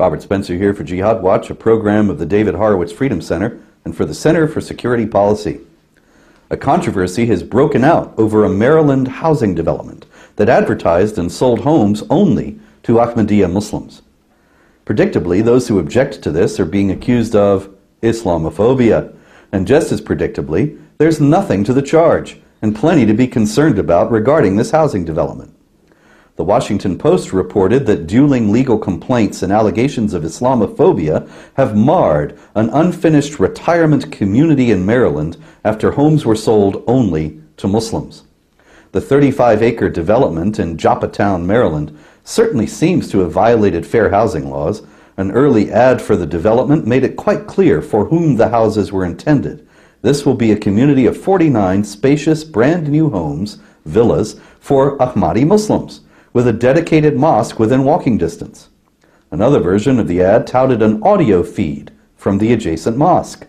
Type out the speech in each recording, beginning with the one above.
Robert Spencer here for Jihad Watch, a program of the David Horowitz Freedom Center and for the Center for Security Policy. A controversy has broken out over a Maryland housing development that advertised and sold homes only to Ahmadiyya Muslims. Predictably, those who object to this are being accused of Islamophobia, and just as predictably, there's nothing to the charge and plenty to be concerned about regarding this housing development. The Washington Post reported that dueling legal complaints and allegations of Islamophobia have marred an unfinished retirement community in Maryland after homes were sold only to Muslims. The 35-acre development in Joppatown, Maryland, certainly seems to have violated fair housing laws. An early ad for the development made it quite clear for whom the houses were intended. This will be a community of 49 spacious, brand-new homes, villas, for Ahmadi Muslims, with a dedicated mosque within walking distance. Another version of the ad touted an audio feed from the adjacent mosque.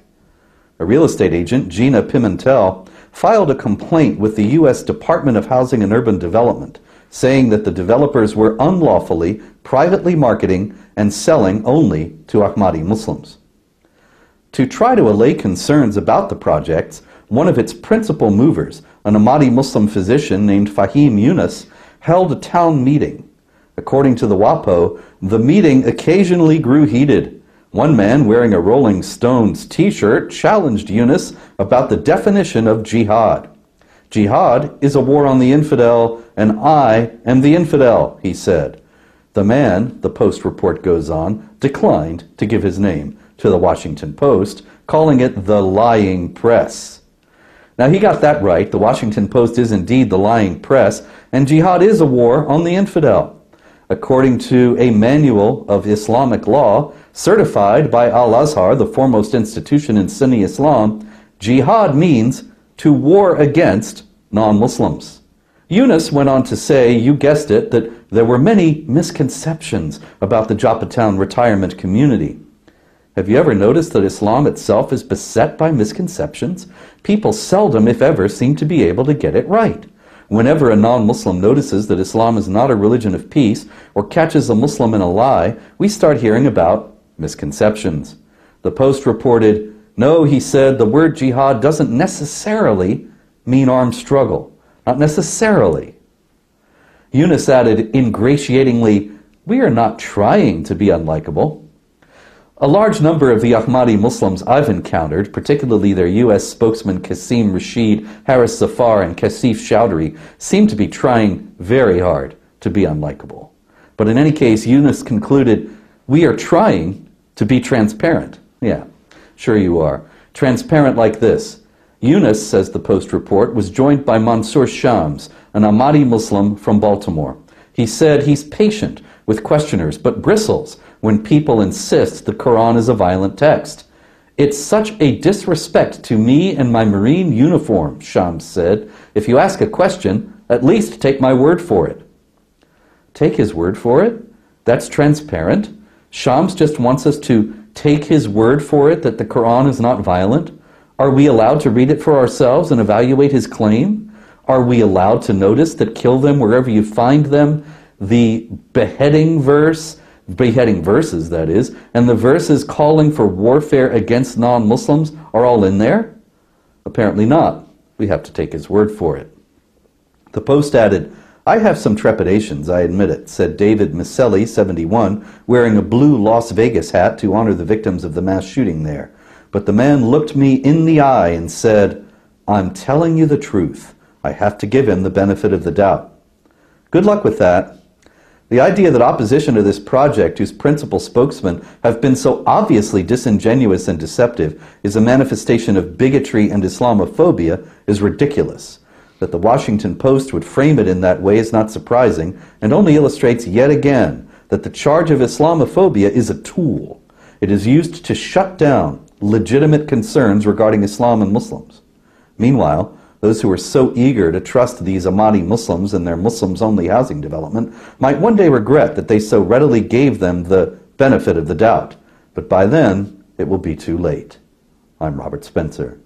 A real estate agent, Gina Pimentel, filed a complaint with the U.S. Department of Housing and Urban Development, saying that the developers were unlawfully, privately marketing and selling only to Ahmadi Muslims. To try to allay concerns about the projects, one of its principal movers, an Ahmadi Muslim physician named Fahim Yunus, held a town meeting. According to the WAPO, the meeting occasionally grew heated. One man wearing a Rolling Stones t-shirt challenged Yunus about the definition of jihad. Jihad is a war on the infidel, and I am the infidel, he said. The man, the Post report goes on, declined to give his name to the Washington Post, calling it the lying press. Now, he got that right. The Washington Post is indeed the lying press, and jihad is a war on the infidel. According to a manual of Islamic law, certified by Al-Azhar, the foremost institution in Sunni Islam, jihad means to war against non-Muslims. Yunus went on to say, you guessed it, that there were many misconceptions about the Joppatown retirement community. Have you ever noticed that Islam itself is beset by misconceptions? People seldom, if ever, seem to be able to get it right. Whenever a non-Muslim notices that Islam is not a religion of peace or catches a Muslim in a lie, we start hearing about misconceptions. The Post reported, no, he said, the word jihad doesn't necessarily mean armed struggle. Not necessarily. Yunus added ingratiatingly, we are not trying to be unlikable. A large number of the Ahmadi Muslims I've encountered, particularly their U.S. spokesman Qasim Rashid, Harris Zafar, and Kasif Chowdhury, seem to be trying very hard to be unlikable. But in any case, Yunus concluded, we are trying to be transparent. Yeah, sure you are. Transparent like this. Yunus, says the Post report, was joined by Mansour Shams, an Ahmadi Muslim from Baltimore. He said he's patient with questioners, but bristles when people insist the Quran is a violent text. It's such a disrespect to me and my Marine uniform, Shams said. If you ask a question, at least take my word for it. Take his word for it? That's transparent? Shams just wants us to take his word for it that the Quran is not violent? Are we allowed to read it for ourselves and evaluate his claim? Are we allowed to notice that kill them wherever you find them? The beheading verses, that is, and the verses calling for warfare against non-Muslims are all in there? Apparently not. We have to take his word for it. The Post added, I have some trepidations, I admit it, said David Misselli, 71, wearing a blue Las Vegas hat to honor the victims of the mass shooting there. But the man looked me in the eye and said, I'm telling you the truth. I have to give him the benefit of the doubt. Good luck with that. The idea that opposition to this project, whose principal spokesmen have been so obviously disingenuous and deceptive, is a manifestation of bigotry and Islamophobia is ridiculous. That the Washington Post would frame it in that way is not surprising, and only illustrates yet again that the charge of Islamophobia is a tool. It is used to shut down legitimate concerns regarding Islam and Muslims. Meanwhile, those who are so eager to trust these Ahmadi Muslims and their Muslims-only housing development might one day regret that they so readily gave them the benefit of the doubt. But by then, it will be too late. I'm Robert Spencer.